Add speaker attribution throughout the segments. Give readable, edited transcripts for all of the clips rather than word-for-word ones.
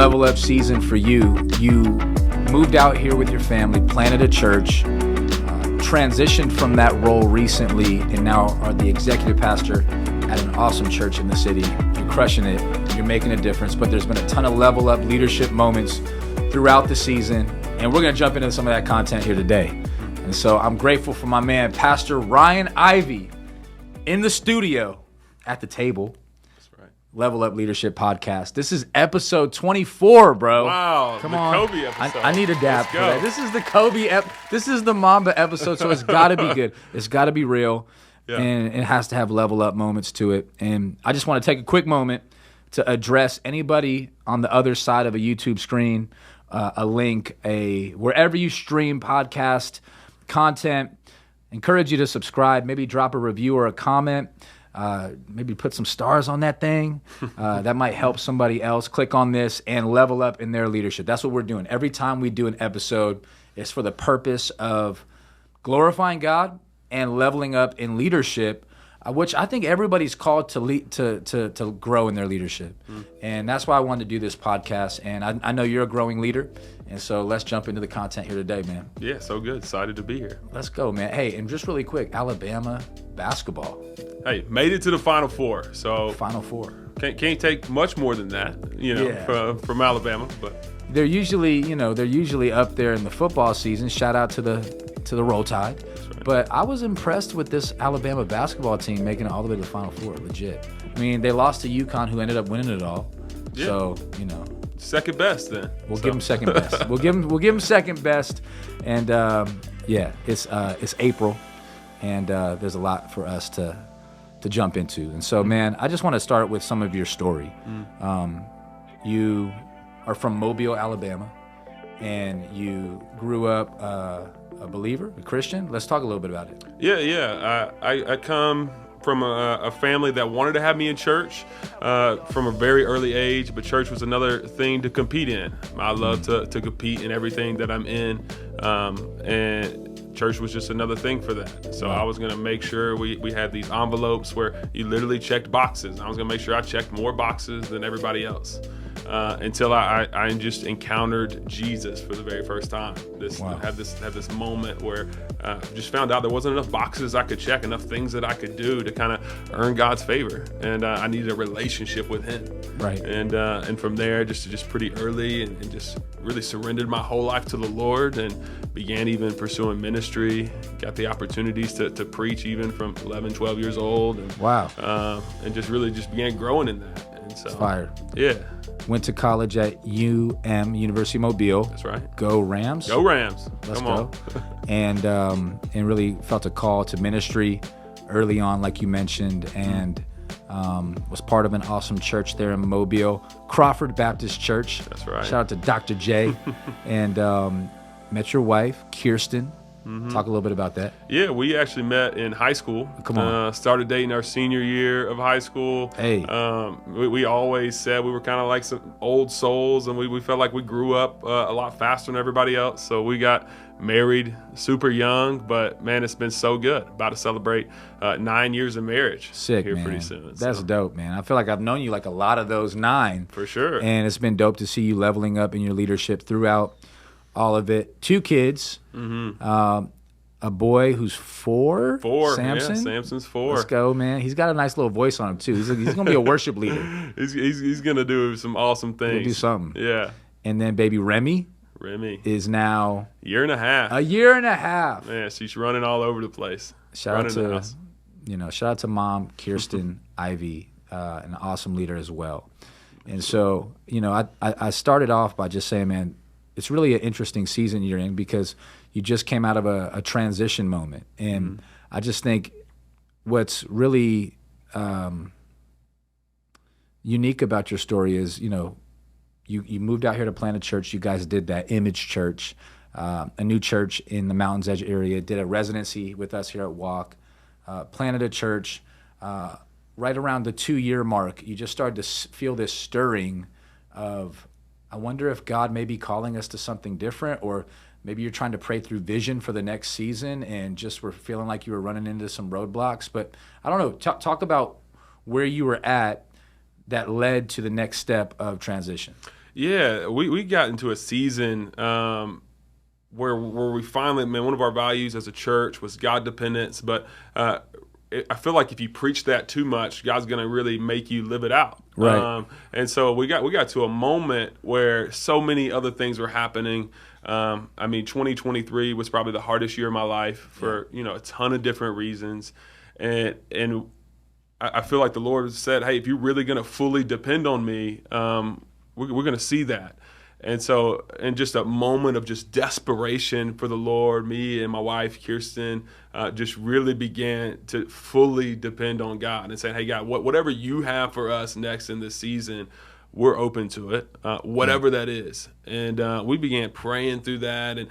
Speaker 1: level up season for you. You moved out here with your family, planted a church, transitioned from that role recently, and now are the executive pastor at an awesome church in the city. You're crushing it. You're making a difference. But there's been a ton of level up leadership moments throughout the season, and we're going to jump into some of that content here today. And so I'm grateful for my man, Pastor Ryan Ivy, in the studio at the table. Level Up Leadership Podcast. This is episode 24, bro.
Speaker 2: Wow.
Speaker 1: Come
Speaker 2: the
Speaker 1: on.
Speaker 2: Kobe episode.
Speaker 1: I need a dap for that. This is the Kobe this is the Mamba episode, so it's got to be good. It's got to be real, and it has to have level up moments to it. And I just want to take a quick moment to address anybody on the other side of a YouTube screen, a link, wherever you stream podcast content. Encourage you to subscribe, maybe drop a review or a comment. Maybe put some stars on that thing. That might help somebody else. Click on this and level up in their leadership. That's what we're doing. Every time we do an episode, it's for the purpose of glorifying God and leveling up in leadership, which I think everybody's called to lead, to grow in their leadership. And that's why I wanted to do this podcast. And I know you're a growing leader. And so let's jump into the content here today, man.
Speaker 2: Yeah, so good. Excited to be here.
Speaker 1: Let's go, man. Hey, and just really quick, Alabama basketball.
Speaker 2: Hey, made it to the Final Four. So
Speaker 1: Final Four.
Speaker 2: Can't take much more than that, from Alabama. But
Speaker 1: they're usually up there in the football season. Shout out to the Roll Tide.
Speaker 2: That's right.
Speaker 1: But I was impressed with this Alabama basketball team making it all the way to the Final Four. Legit. I mean, they lost to UConn, who ended up winning it all.
Speaker 2: Yeah.
Speaker 1: So
Speaker 2: second best then.
Speaker 1: We'll give them second best. We'll give them second best. And it's April, and there's a lot for us to jump into. And so, man, I just want to start with some of your story. You are from Mobile, Alabama, and you grew up a believer, a Christian. Let's talk a little bit about it.
Speaker 2: Yeah. I come from a family that wanted to have me in church from a very early age, but church was another thing to compete in. I love to compete in everything that I'm in, and church was just another thing for that. So I was going to make sure we had these envelopes where you literally checked boxes. I was going to make sure I checked more boxes than everybody else until I just encountered Jesus for the very first time. Had this moment where I just found out there wasn't enough boxes I could check, enough things that I could do to kind of earn God's favor, and I needed a relationship with Him.
Speaker 1: Right.
Speaker 2: And from there, just pretty early, and just really surrendered my whole life to the Lord, and began even pursuing ministry. Got the opportunities to preach even from 11, 12 years old. And,
Speaker 1: wow.
Speaker 2: And just began growing in that. And so,
Speaker 1: it's fire.
Speaker 2: Yeah.
Speaker 1: Went to college at University of Mobile.
Speaker 2: That's right.
Speaker 1: Go Rams.
Speaker 2: Go Rams.
Speaker 1: Let's go. And really felt a call to ministry early on, like you mentioned, and was part of an awesome church there in Mobile, Crawford Baptist Church.
Speaker 2: That's right.
Speaker 1: Shout out to Dr. J. And met your wife, Kirsten. Talk a little bit about that.
Speaker 2: Yeah, we actually met in high school.
Speaker 1: Come on.
Speaker 2: Started dating our senior year of high school.
Speaker 1: Hey.
Speaker 2: We always said we were kind of like some old souls, and we felt like we grew up a lot faster than everybody else. So we got married super young, but man, it's been so good. About to celebrate 9 years of marriage.
Speaker 1: Sick,
Speaker 2: here
Speaker 1: man.
Speaker 2: Pretty soon.
Speaker 1: That's dope, man. I feel like I've known you like a lot of those 9.
Speaker 2: For sure.
Speaker 1: And it's been dope to see you leveling up in your leadership throughout all of it. 2 kids, a boy who's 4. Samson.
Speaker 2: Yeah, Samson's 4.
Speaker 1: Let's go, man. He's got a nice little voice on him too. He's going to be a worship leader.
Speaker 2: He's going to do some awesome things.
Speaker 1: He'll do something.
Speaker 2: Yeah.
Speaker 1: And then baby Remy is now
Speaker 2: a year and a half.
Speaker 1: Man,
Speaker 2: she's running all over the place.
Speaker 1: Shout out to mom, Kirsten Ivy, an awesome leader as well. And so, I started off by just saying, man, it's really an interesting season you're in because you just came out of a transition moment. And I just think what's really unique about your story is, you moved out here to plant a church. You guys did that, Image Church, a new church in the Mountains Edge area, did a residency with us here at Walk, planted a church. Right around the 2-year mark, you just started to feel this stirring of, I wonder if God may be calling us to something different, or maybe you're trying to pray through vision for the next season and just were feeling like you were running into some roadblocks. But I don't know, talk about where you were at that led to the next step of transition.
Speaker 2: Yeah, we got into a season where we finally, man, one of our values as a church was God dependence, but I feel like if you preach that too much, God's going to really make you live it out.
Speaker 1: Right.
Speaker 2: And so we got to a moment where so many other things were happening. 2023 was probably the hardest year of my life for a ton of different reasons, and I feel like the Lord said, "Hey, if you're really going to fully depend on me, we're going to see that." And so, in just a moment of just desperation for the Lord, me and my wife, Kirsten, just really began to fully depend on God and saying, "Hey, God, whatever you have for us next in this season, we're open to it, whatever that is." And we began praying through that, and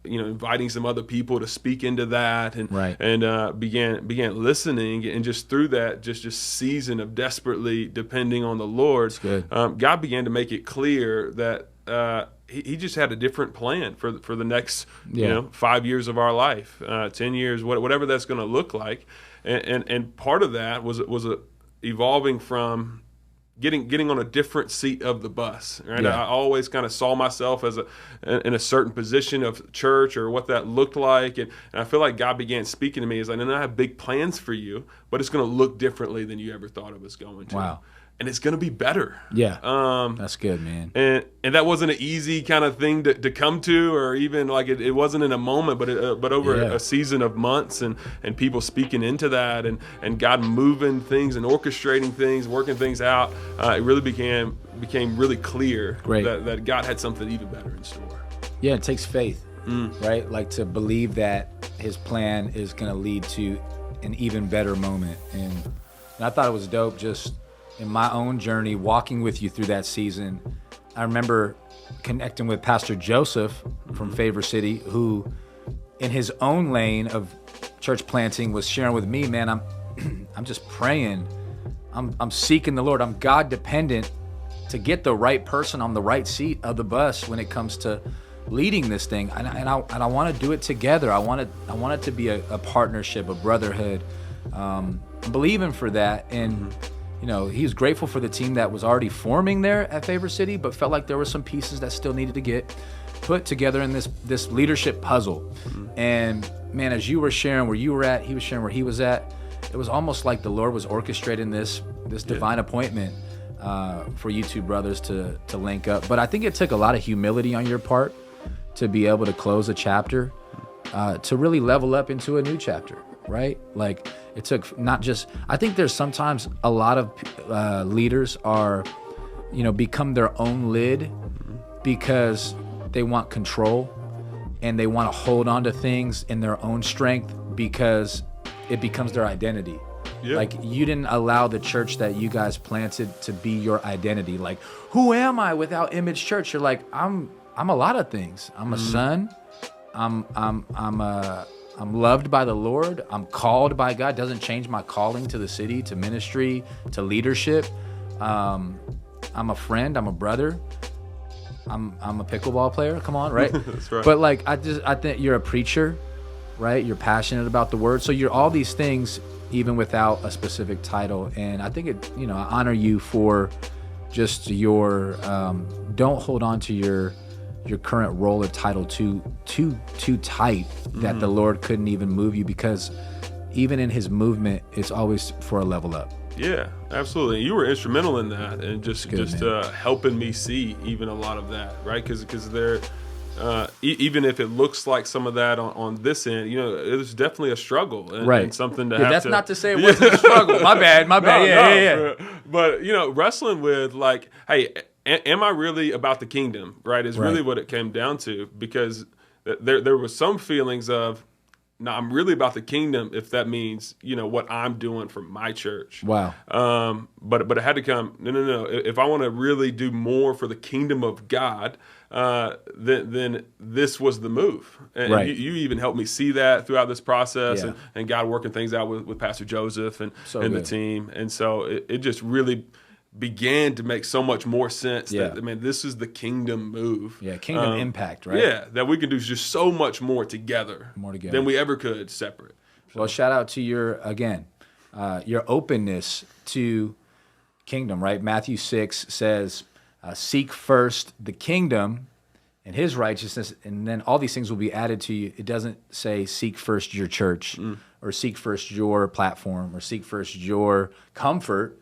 Speaker 2: inviting some other people to speak into that, and began listening, and just through that, just season of desperately depending on the Lord, God began to make it clear that He just had a different plan for the next 5 years of our life, 10 years, whatever that's going to look like, and part of that was evolving from getting on a different seat of the bus, right?
Speaker 1: Yeah.
Speaker 2: I always kind of saw myself as in a certain position of church or what that looked like, and I feel like God began speaking to me as I have big plans for you, but it's going to look differently than you ever thought it was going to.
Speaker 1: Wow.
Speaker 2: And it's going to be better.
Speaker 1: Yeah. That's good, man.
Speaker 2: And that wasn't an easy kind of thing to come to, or even like it wasn't in a moment, but over a season of months, and people speaking into that, and God moving things and orchestrating things, working things out. It really became really clear that God had something even better in store.
Speaker 1: Yeah, it takes faith, right? Like to believe that His plan is going to lead to an even better moment. And I thought it was dope just in my own journey, walking with you through that season. I remember connecting with Pastor Joseph from Favor City, who in his own lane of church planting was sharing with me, man, I'm just praying. I'm seeking the Lord. I'm God dependent to get the right person on the right seat of the bus when it comes to leading this thing. And I want to do it together. I want it to be a partnership, a brotherhood. I'm believing for that. And he was grateful for the team that was already forming there at Favor City, but felt like there were some pieces that still needed to get put together in this leadership puzzle. And man, as you were sharing where you were at, he was sharing where he was at. It was almost like the Lord was orchestrating this divine appointment for you two brothers to link up. But I think it took a lot of humility on your part to be able to close a chapter, to really level up into a new chapter, right? Like it took not just, I think there's sometimes a lot of leaders are, become their own lid because they want control and they want to hold on to things in their own strength because it becomes their identity. Yeah. Like you didn't allow the church that you guys planted to be your identity. Like, who am I without Image Church? You're like, I'm a lot of things. I'm a son. I'm loved by the Lord. I'm called by God. Doesn't change my calling to the city, to ministry, to leadership. I'm a friend. I'm a brother. I'm a pickleball player. Come on, right?
Speaker 2: That's right.
Speaker 1: But like, I think you're a preacher, right? You're passionate about the word. So you're all these things, even without a specific title. And I think I honor you for just your, don't hold on to your current role or title too tight that the Lord couldn't even move you, because even in His movement, it's always for a level up.
Speaker 2: Yeah, absolutely. You were instrumental in that, and just helping me see even a lot of that, right? Because there, even if it looks like some of that on this end, it was definitely a struggle, and something to have
Speaker 1: that's
Speaker 2: to.
Speaker 1: Not to say it wasn't a struggle. My bad. Yeah.
Speaker 2: But wrestling with like, hey, am I really about the kingdom? Right, is really what it came down to, because there was some feelings of, no, I'm really about the kingdom if that means, what I'm doing for my church.
Speaker 1: Wow.
Speaker 2: But it had to come, no. If I want to really do more for the kingdom of God, then this was the move. And you even helped me see that throughout this process, and God working things out with Pastor Joseph and the team. And so it just really began to make so much more sense that, this is the kingdom move. Yeah,
Speaker 1: kingdom impact, right?
Speaker 2: Yeah, that we can do just so much more together than we ever could separate. So.
Speaker 1: Well, shout out to your openness to kingdom, right? Matthew 6 says, seek first the kingdom and his righteousness, and then all these things will be added to you. It doesn't say seek first your church or seek first your platform or seek first your comfort,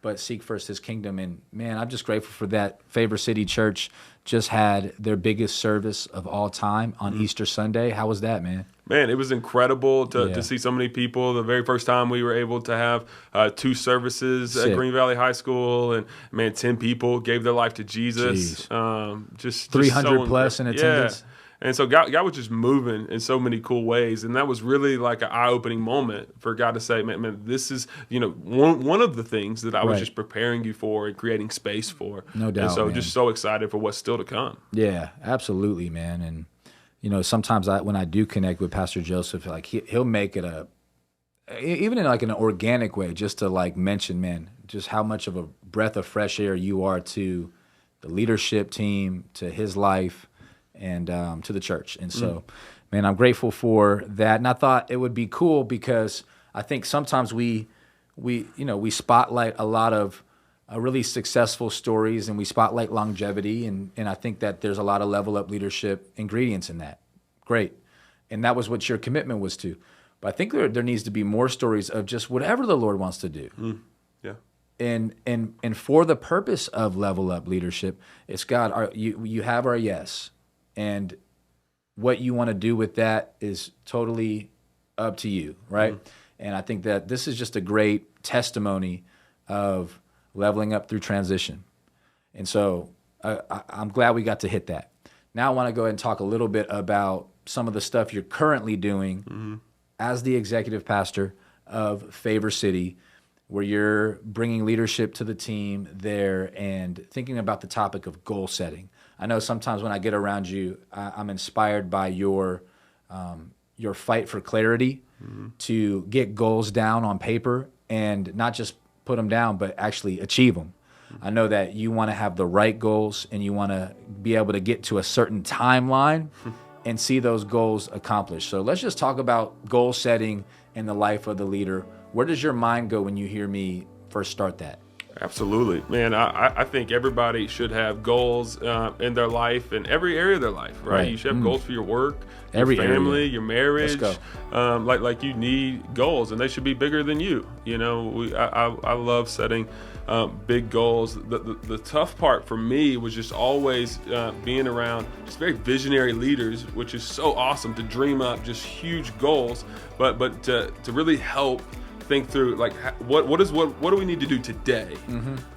Speaker 1: but seek first his kingdom. And man, I'm just grateful for that. Favor City Church just had their biggest service of all time on Easter Sunday. How was that, man?
Speaker 2: Man, it was incredible to see so many people. The very first time we were able to have 2 services at Green Valley High School, and man, 10 people gave their life to Jesus. Just
Speaker 1: 300 plus in attendance.
Speaker 2: Yeah. And so God was just moving in so many cool ways, and that was really like an eye-opening moment for God to say, man, this is one of the things that I was just preparing you for and creating space for.
Speaker 1: No doubt.
Speaker 2: And so
Speaker 1: man.
Speaker 2: just so excited for what's still to come.
Speaker 1: Yeah, absolutely, man. And sometimes when I do connect with Pastor Joseph, like he'll make it even in like an organic way, just to like mention, man, just how much of a breath of fresh air you are to the leadership team, to his life, and to the church. And so, man, I'm grateful for that. And I thought it would be cool because I think sometimes we spotlight a lot of really successful stories, and we spotlight longevity, and I think that there's a lot of level up leadership ingredients in that. Great. And that was what your commitment was to. But I think there needs to be more stories of just whatever the Lord wants to do.
Speaker 2: Yeah.
Speaker 1: And for the purpose of level up leadership, it's God, you have our yes. And what you want to do with that is totally up to you, right? And I think that this is just a great testimony of leveling up through transition. And so I'm glad we got to hit that. Now I want to go ahead and talk a little bit about some of the stuff you're currently doing as the executive pastor of Favor City, where you're bringing leadership to the team there and thinking about the topic of goal setting. I know sometimes when I get around you, I'm inspired by your fight for clarity to get goals down on paper and not just put them down, but actually achieve them. I know that you want to have the right goals and you want to be able to get to a certain timeline and see those goals accomplished. So let's just talk about goal setting in the life of the leader. Where does your mind go when you hear me first start that?
Speaker 2: Absolutely, man. I think everybody should have goals in their life, in every area of their life, right? You should have goals for your work,
Speaker 1: every
Speaker 2: your family,
Speaker 1: area.
Speaker 2: your marriage.
Speaker 1: Let's go.
Speaker 2: Like you need goals, and they should be bigger than you. I love setting big goals. The tough part for me was just always being around just very visionary leaders, which is so awesome to dream up just huge goals, but to really help think through like what do we need to do today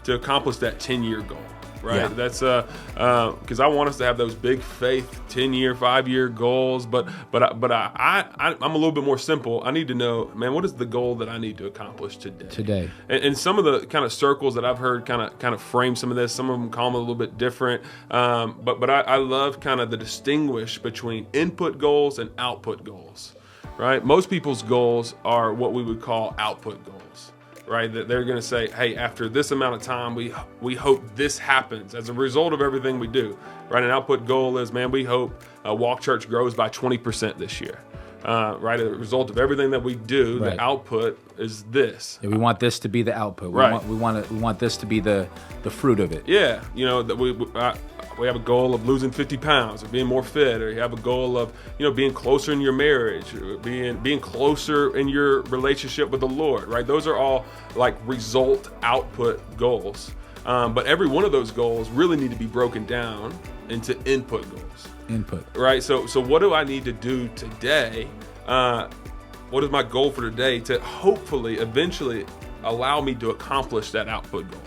Speaker 2: to accomplish that 10-year goal, right?
Speaker 1: Yeah.
Speaker 2: That's because I want us to have those big faith 10-year, 5-year goals, but I'm a little bit more simple. I need to know, man, what is the goal that I need to accomplish today? And some of the kind of circles that I've heard kind of frame some of this. Some of them call them a little bit different, but I love kind of the distinguish between input goals and output goals. Right? Most people's goals are what we would call output goals, right? That they're going to say, hey, after this amount of time, we hope this happens as a result of everything we do, right? An output goal is, man, we hope Walk Church grows by 20% this year, right? As a result of everything that we do, the output is this.
Speaker 1: Yeah, we want this to be the output. We want this to be the fruit of it.
Speaker 2: Yeah, that we have a goal of losing 50 pounds or being more fit, or you have a goal of, being closer in your marriage, or being closer in your relationship with the Lord, right? Those are all like result output goals. But every one of those goals really need to be broken down into input goals. Right? So what do I need to do today? What is my goal for today to hopefully eventually allow me to accomplish that output goal?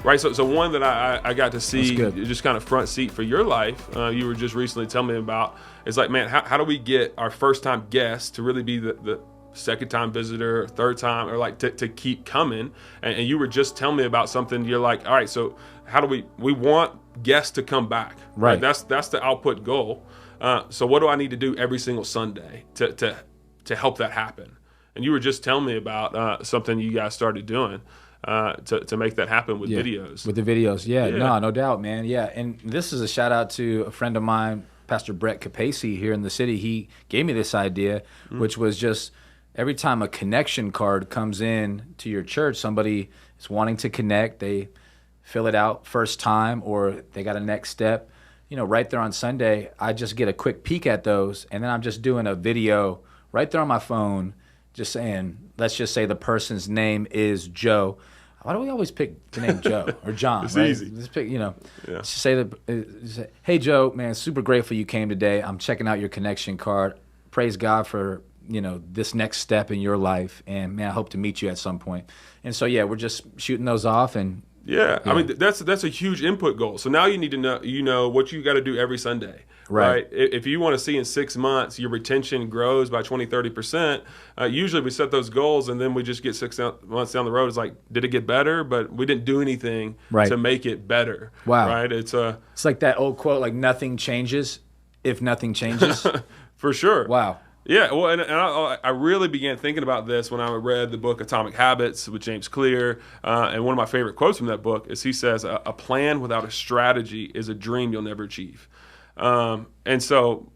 Speaker 2: Right? So one that I got to see just kind of front seat for your life, you were just recently telling me about, is like, man, how do we get our first time guest to really be the second time visitor, third time, or like to keep coming? And you were just telling me about something. You're like, all right, so how do we want guests to come back? Right? That's the output goal. So what do I need to do every single Sunday to help that happen? And you were just telling me about something you guys started doing to make that happen with videos.
Speaker 1: With the videos, no doubt, man. Yeah, and this is a shout out to a friend of mine, Pastor Brett Capacey here in the city. He gave me this idea, which was just every time a connection card comes in to your church, somebody is wanting to connect. They fill it out first time or they got a next step, right there on Sunday, I just get a quick peek at those, and then I'm just doing a video right there on my phone, just saying, let's just say the person's name is Joe. Why do we always pick the name Joe or John?
Speaker 2: It's
Speaker 1: right?
Speaker 2: easy.
Speaker 1: Just pick, just say hey Joe, man, super grateful you came today. I'm checking out your connection card. Praise God for this next step in your life, and man, I hope to meet you at some point. And so we're just shooting those off, and
Speaker 2: I mean that's a huge input goal. So now you need to know what you got to do every Sunday. Right. If you want to see in 6 months your retention grows by 20-30%, usually we set those goals and then we just get 6 months down the road. It's like, did it get better? But we didn't do anything to make it better.
Speaker 1: Wow.
Speaker 2: Right. It's
Speaker 1: like that old quote, like nothing changes if nothing changes.
Speaker 2: For sure.
Speaker 1: Wow.
Speaker 2: Yeah, well, and I really began thinking about this when I read the book Atomic Habits with James Clear, and one of my favorite quotes from that book is he says, "A plan without a strategy is a dream you'll never achieve." And so,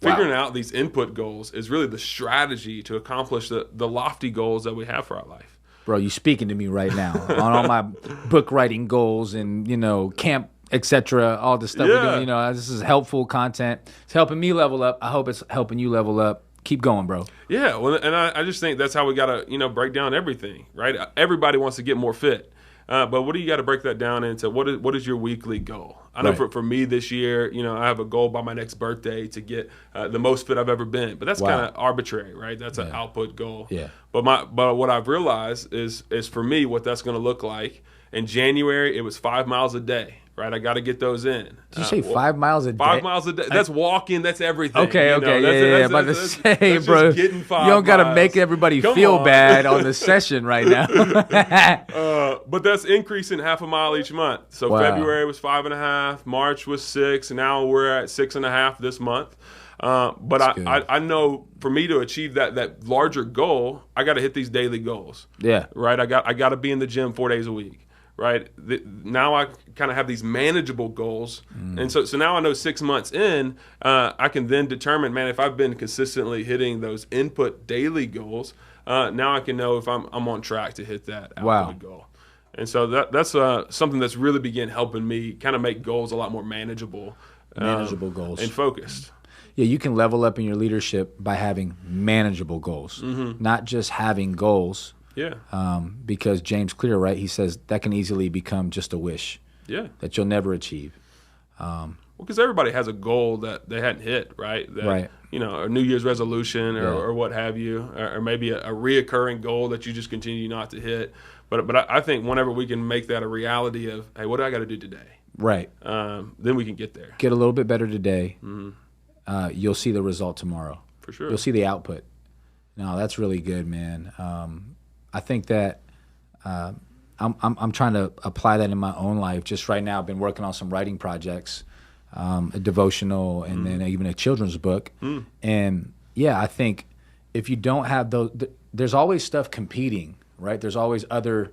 Speaker 2: figuring out these input goals is really the strategy to accomplish the lofty goals that we have for our life.
Speaker 1: Bro, you speaking to me right now on all my book writing goals and camp, etc. All the stuff we're doing. This is helpful content. It's helping me level up. I hope it's helping you level up. Keep going, bro.
Speaker 2: Yeah, well, and I just think that's how we gotta break down everything, right? Everybody wants to get more fit. But what do you got to break that down into? What is your weekly goal? I know for me this year, I have a goal by my next birthday to get the most fit I've ever been. But that's kind of arbitrary, right? That's an output goal.
Speaker 1: Yeah.
Speaker 2: But what I've realized is for me what that's going to look like. In January, it was 5 miles a day. Right, I got to get those in.
Speaker 1: Did you say 5 miles a day?
Speaker 2: 5 miles a day. That's walking. That's everything.
Speaker 1: Okay.
Speaker 2: That's
Speaker 1: about to say, bro, you don't got to make everybody feel bad on the session right now.
Speaker 2: But that's increasing half a mile each month. So February was 5.5, March was 6, and now we're at 6.5 this month. But I know for me to achieve that larger goal, I got to hit these daily goals.
Speaker 1: Yeah.
Speaker 2: Right. I got to be in the gym 4 days a week. Right now, I kind of have these manageable goals, and so now I know 6 months in, I can then determine, man, if I've been consistently hitting those input daily goals, now I can know if I'm on track to hit that output goal. And so that's something that's really began helping me kind of make goals a lot more manageable
Speaker 1: goals
Speaker 2: and focused.
Speaker 1: Yeah, you can level up in your leadership by having manageable goals, not just having goals.
Speaker 2: Yeah.
Speaker 1: Because James Clear, right, he says that can easily become just a wish.
Speaker 2: Yeah.
Speaker 1: That you'll never achieve.
Speaker 2: Well, because everybody has a goal that they hadn't hit, right? That, a New Year's resolution or what have you, or maybe a reoccurring goal that you just continue not to hit. But I think whenever we can make that a reality of, hey, what do I got to do today?
Speaker 1: Right.
Speaker 2: Then we can get there.
Speaker 1: Get a little bit better today. You'll see the result tomorrow.
Speaker 2: For sure.
Speaker 1: You'll see the output. No, that's really good, man. I think that I'm trying to apply that in my own life. Just right now, I've been working on some writing projects, a devotional, and then even a children's book. And I think if you don't have those, there's always stuff competing, right? There's always other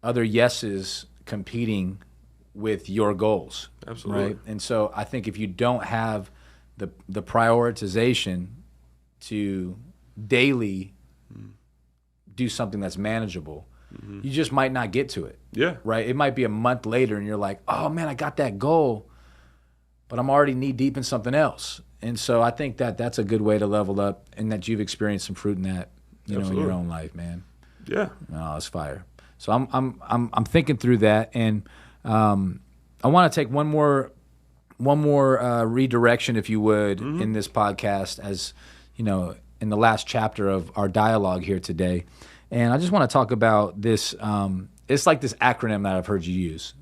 Speaker 1: yeses competing with your goals.
Speaker 2: Absolutely.
Speaker 1: Right? And so I think if you don't have the prioritization to daily do something that's manageable, you just might not get to it.
Speaker 2: Yeah.
Speaker 1: Right? It might be a month later and you're like, oh man, I got that goal, but I'm already knee deep in something else. And so I think that that's a good way to level up, and that you've experienced some fruit in that, in your own life, man.
Speaker 2: Yeah.
Speaker 1: Oh, it's fire. So I'm thinking through that, and I want to take one more redirection, if you would, in this podcast, as in the last chapter of our dialogue here today. And I just want to talk about this. It's like this acronym that I've heard you use,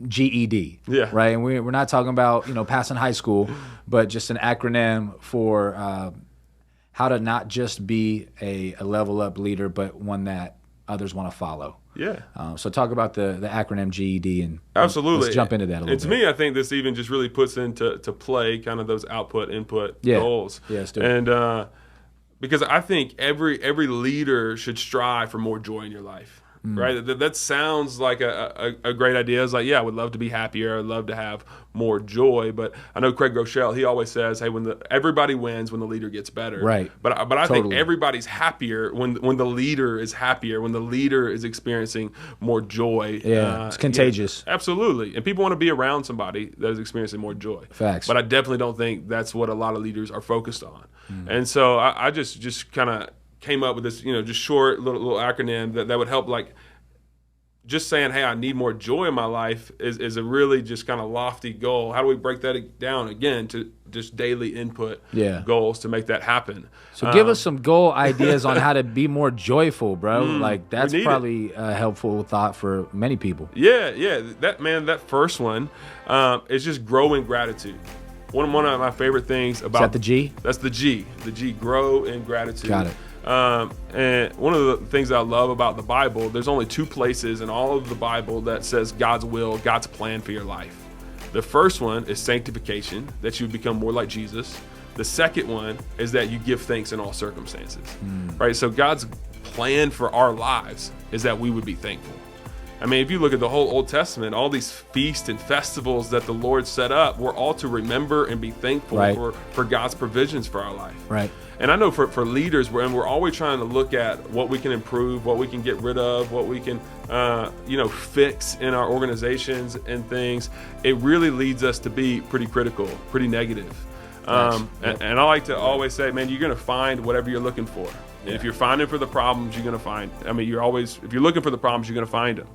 Speaker 1: GED.
Speaker 2: Yeah.
Speaker 1: Right. And we're not talking about passing high school, but just an acronym for how to not just be a level up leader, but one that others want to follow.
Speaker 2: Yeah.
Speaker 1: So talk about the acronym GED, and
Speaker 2: absolutely.
Speaker 1: Let's jump into that a little bit.
Speaker 2: To me, I think this even just really puts into play kind of those output input goals.
Speaker 1: Yeah, let's do it.
Speaker 2: And because I think every leader should strive for more joy in your life, right? That sounds like a great idea. It's like, yeah, I would love to be happier. I'd love to have more joy. But I know Craig Groeschel, he always says, hey, everybody wins when the leader gets better.
Speaker 1: Right.
Speaker 2: But I think everybody's happier when the leader is happier, when the leader is experiencing more joy.
Speaker 1: Yeah, it's contagious.
Speaker 2: Yeah, absolutely. And people want to be around somebody that is experiencing more joy.
Speaker 1: Facts.
Speaker 2: But I definitely don't think that's what a lot of leaders are focused on. And so I just kind of came up with this, just short little acronym that would help, like, just saying, hey, I need more joy in my life is a really just kind of lofty goal. How do we break that down, again, to just daily input goals to make that happen?
Speaker 1: So give us some goal ideas on how to be more joyful, bro. Like, that's probably a helpful thought for many people.
Speaker 2: Yeah. That first one is just grow in gratitude. One of my favorite things about...
Speaker 1: Is that the G?
Speaker 2: That's the G. The G, grow in gratitude.
Speaker 1: Got it.
Speaker 2: And one of the things that I love about the Bible, there's only 2 places in all of the Bible that says God's will, God's plan for your life. The first one is sanctification, that you become more like Jesus. The second one is that you give thanks in all circumstances, right? So God's plan for our lives is that we would be thankful. I mean, if you look at the whole Old Testament, all these feasts and festivals that the Lord set up, we're all to remember and be thankful for God's provisions for our life.
Speaker 1: Right.
Speaker 2: And I know for leaders, we're always trying to look at what we can improve, what we can get rid of, what we can, fix in our organizations and things. It really leads us to be pretty critical, pretty negative. And I like to always say, man, you're going to find whatever you're looking for. And if you're finding for the problems, you're going to find. I mean, if you're looking for the problems, you're going to find them.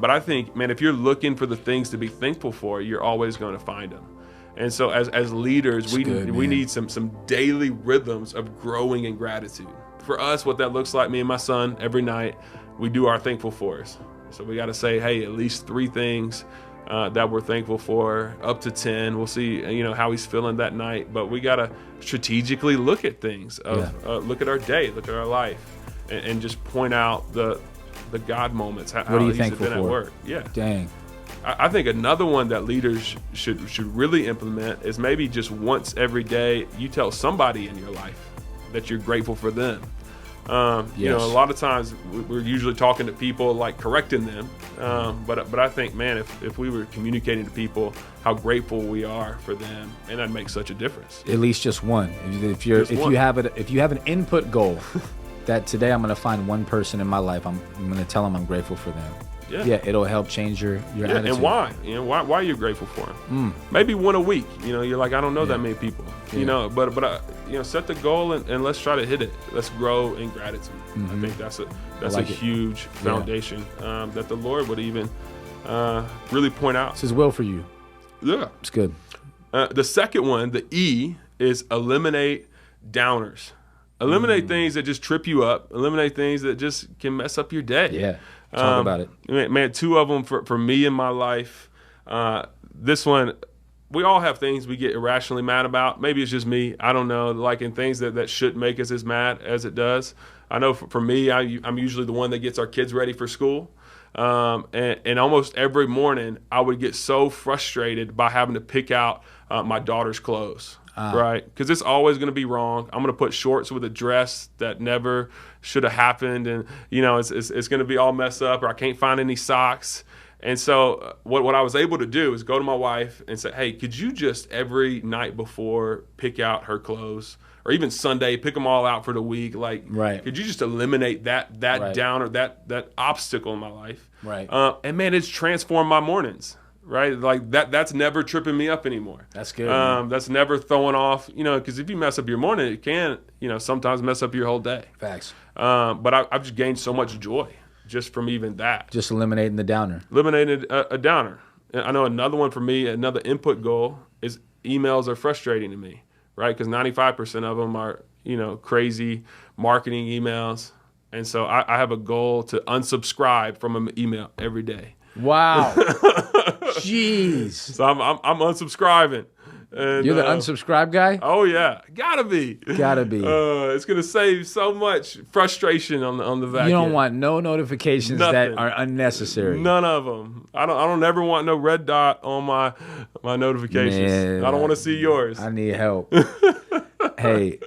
Speaker 2: But I think, man, if you're looking for the things to be thankful for, you're always going to find them. And so as leaders, we need some daily rhythms of growing in gratitude. For us, what that looks like, me and my son, every night, we do our thankful fors. So we got to say, hey, at least 3 things that we're thankful for, up to 10. We'll see, how he's feeling that night. But we got to strategically look at things, look at our day, look at our life, and just point out the God moments. How
Speaker 1: what are you
Speaker 2: he's
Speaker 1: thankful
Speaker 2: been
Speaker 1: for?
Speaker 2: At work. Yeah.
Speaker 1: Dang.
Speaker 2: I think another one that leaders should really implement is maybe just once every day you tell somebody in your life that you're grateful for them. A lot of times we're usually talking to people, like correcting them. But I think, man, if we were communicating to people how grateful we are for them, and that'd make such a difference.
Speaker 1: At least just one. If you have an input goal that today I'm going to find one person in my life, I'm going to tell them I'm grateful for them. Yeah, it'll help change your attitude.
Speaker 2: And why? Why are you grateful for them? Maybe one a week. You're like, I don't know that many people. But set the goal and let's try to hit it. Let's grow in gratitude. I think that's a huge foundation that the Lord would even really point out.
Speaker 1: It's His will for you.
Speaker 2: Yeah,
Speaker 1: it's good.
Speaker 2: The second one, the E, is eliminate downers. Eliminate things that just trip you up. Eliminate things that just can mess up your day.
Speaker 1: Yeah. Talk about it.
Speaker 2: Man, 2 of them for me in my life. This one, we all have things we get irrationally mad about. Maybe it's just me. I don't know. Like in things that shouldn't make us as mad as it does. I know for me, I'm usually the one that gets our kids ready for school. And almost every morning, I would get so frustrated by having to pick out my daughter's clothes. Right? Because it's always going to be wrong. I'm going to put shorts with a dress that never should have happened. And, it's going to be all messed up, or I can't find any socks. And so what I was able to do is go to my wife and say, hey, could you just every night before pick out her clothes, or even Sunday, pick them all out for the week? Like, could you just eliminate that downer, that obstacle in my life?
Speaker 1: Right.
Speaker 2: And man, it's transformed my mornings. Right, like that's never tripping me up anymore.
Speaker 1: That's good.
Speaker 2: That's never throwing off, because if you mess up your morning, it can, sometimes mess up your whole day.
Speaker 1: Facts.
Speaker 2: But I've just gained so much joy just from even that.
Speaker 1: Just eliminating the downer.
Speaker 2: Eliminated a downer. I know another one for me, another input goal is emails are frustrating to me, right? Because 95% of them are, crazy marketing emails. And so I have a goal to unsubscribe from an email every day.
Speaker 1: Wow. Jeez.
Speaker 2: So I'm unsubscribing. And,
Speaker 1: you're the unsubscribe guy?
Speaker 2: Oh yeah, gotta be. It's gonna save so much frustration on the back.
Speaker 1: You don't want no notifications that are unnecessary.
Speaker 2: None of them. I don't ever want no red dot on my notifications. Man, I don't want to see yours.
Speaker 1: I need help. Hey,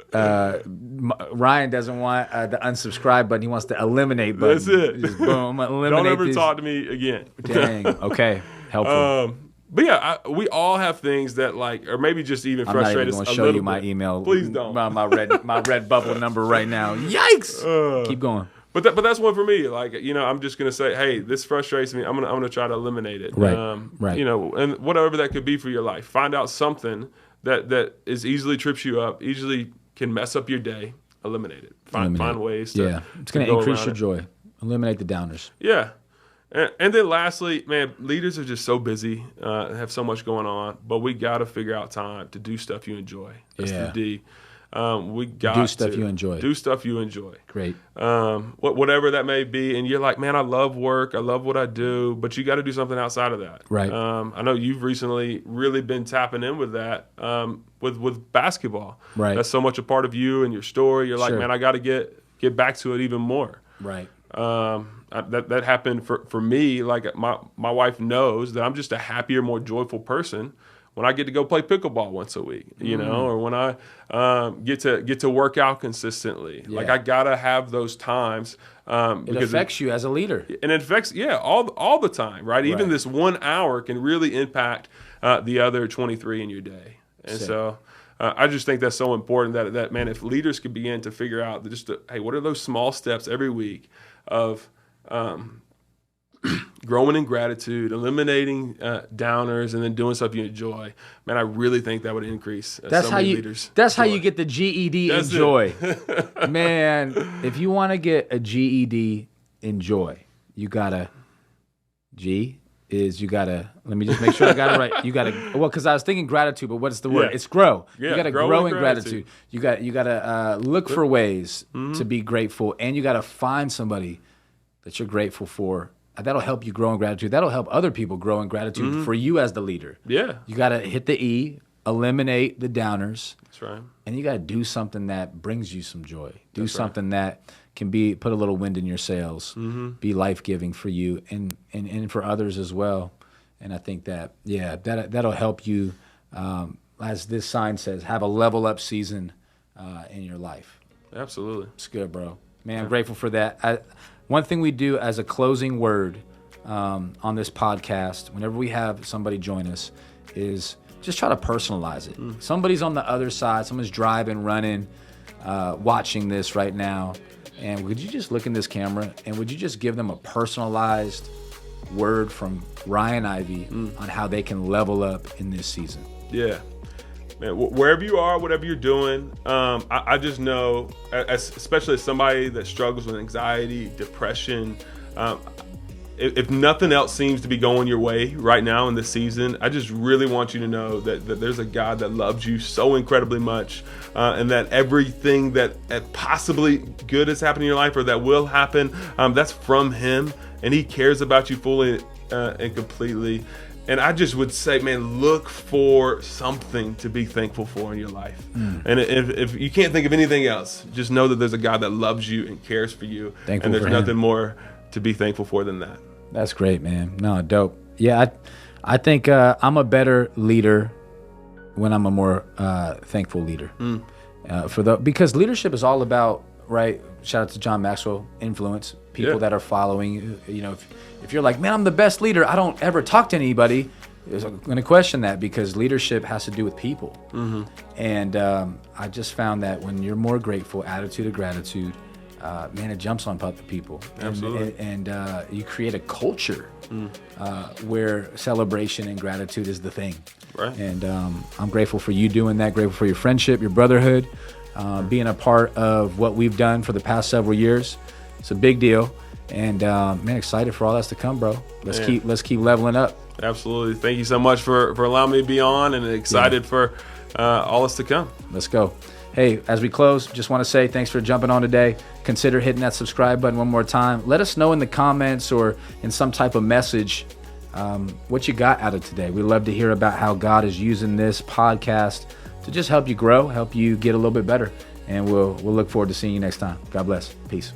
Speaker 1: Ryan doesn't want the unsubscribe button. He wants the eliminate button.
Speaker 2: That's it.
Speaker 1: Just boom, eliminate.
Speaker 2: Don't ever talk to me again.
Speaker 1: Dang. Okay. Helpful.
Speaker 2: But yeah, we all have things that or maybe just even frustrate us a little bit. I'm not even going to show you
Speaker 1: my email.
Speaker 2: Please don't.
Speaker 1: My red bubble number right now. Yikes. Keep going.
Speaker 2: But that's one for me. I'm just gonna say, hey, this frustrates me. I'm gonna try to eliminate it.
Speaker 1: Right. Right.
Speaker 2: And whatever that could be for your life. Find out something that is easily trips you up, easily can mess up your day. Eliminate it. Find ways to.
Speaker 1: Yeah, it's gonna increase your joy. Eliminate the downers.
Speaker 2: Yeah. And then lastly, man, leaders are just so busy, have so much going on, but we got to figure out time to do stuff you enjoy. That's the D. We got to
Speaker 1: do stuff you enjoy.
Speaker 2: Do stuff you enjoy.
Speaker 1: Great.
Speaker 2: Whatever that may be, and you're like, man, I love work, I love what I do, but you got to do something outside of that.
Speaker 1: Right.
Speaker 2: I know you've recently really been tapping in with that, with basketball.
Speaker 1: Right.
Speaker 2: That's so much a part of you and your story. You're like,
Speaker 1: Sure.
Speaker 2: man, I got to get back to it even more.
Speaker 1: Right.
Speaker 2: That happened for me. Like my wife knows that I'm just a happier, more joyful person when I get to go play pickleball once a week, or when I get to work out consistently.
Speaker 1: Yeah.
Speaker 2: Like I gotta have those times.
Speaker 1: It affects you as a leader.
Speaker 2: And it affects all the time, right? Even this 1 hour can really impact the other 23 in your day. And so I just think that's so important that man, if leaders could begin to figure out hey, what are those small steps every week of growing in gratitude, eliminating downers, and then doing stuff you enjoy. Man, I really think that would increase leaders.
Speaker 1: That's how you get the GED in joy. Man, if you want to get a GED in joy, you gotta let me just make sure I got it right. You gotta because I was thinking gratitude, but what's the word?
Speaker 2: Yeah.
Speaker 1: It's grow.
Speaker 2: Yeah,
Speaker 1: you gotta grow in gratitude. You gotta look for ways to be grateful, and you gotta find somebody that you're grateful for. That'll help you grow in gratitude. That'll help other people grow in gratitude for you as the leader.
Speaker 2: Yeah.
Speaker 1: You got to hit the E, eliminate the downers.
Speaker 2: That's right.
Speaker 1: And you got to do something that brings you some joy. Do
Speaker 2: That's
Speaker 1: something that can put a little wind in your sails, be life-giving for you and for others as well. And I think that'll help you, as this sign says, have a level up season in your life.
Speaker 2: Absolutely.
Speaker 1: It's good, bro. Man, I'm grateful for that. One thing we do as a closing word on this podcast, whenever we have somebody join us, is just try to personalize it. Somebody's on the other side. Someone's driving, running, watching this right now. And would you just look in this camera and would you just give them a personalized word from Ryan Ivey on how they can level up in this season? Yeah.
Speaker 2: Man, wherever you are, whatever you're doing, I just know, especially as somebody that struggles with anxiety, depression, if nothing else seems to be going your way right now in this season, I just really want you to know that there's a God that loves you so incredibly much, and that everything that possibly good has happened in your life or that will happen, that's from Him, and He cares about you fully and completely. And I just would say, man, look for something to be thankful for in your life. And if you can't think of anything else, just know that there's a God that loves you and cares for you.
Speaker 1: Thankful
Speaker 2: and there's
Speaker 1: for
Speaker 2: nothing
Speaker 1: Him.
Speaker 2: more to be thankful for than that.
Speaker 1: That's great, man. No, dope. Yeah, I think I'm a better leader when I'm a more thankful leader. Because leadership is all about, right? Shout out to John Maxwell, influence, people that are following. You know, if you're like, man, I'm the best leader, I don't ever talk to anybody, I'm going to question that because leadership has to do with people. And I just found that when you're more grateful, attitude of gratitude, man, it jumps on people.
Speaker 2: Absolutely.
Speaker 1: And you create a culture where celebration and gratitude is the thing.
Speaker 2: Right.
Speaker 1: And I'm grateful for you doing that, grateful for your friendship, your brotherhood, being a part of what we've done for the past several years. It's a big deal. And man, excited for all that's to come, bro. Let's keep leveling up.
Speaker 2: Absolutely. Thank you so much for allowing me to be on, and excited for all that's to come.
Speaker 1: Let's go. Hey, as we close, just want to say thanks for jumping on today. Consider hitting that subscribe button one more time. Let us know in the comments or in some type of message what you got out of today. We'd love to hear about how God is using this podcast to just help you grow, help you get a little bit better. And we'll look forward to seeing you next time. God bless. Peace.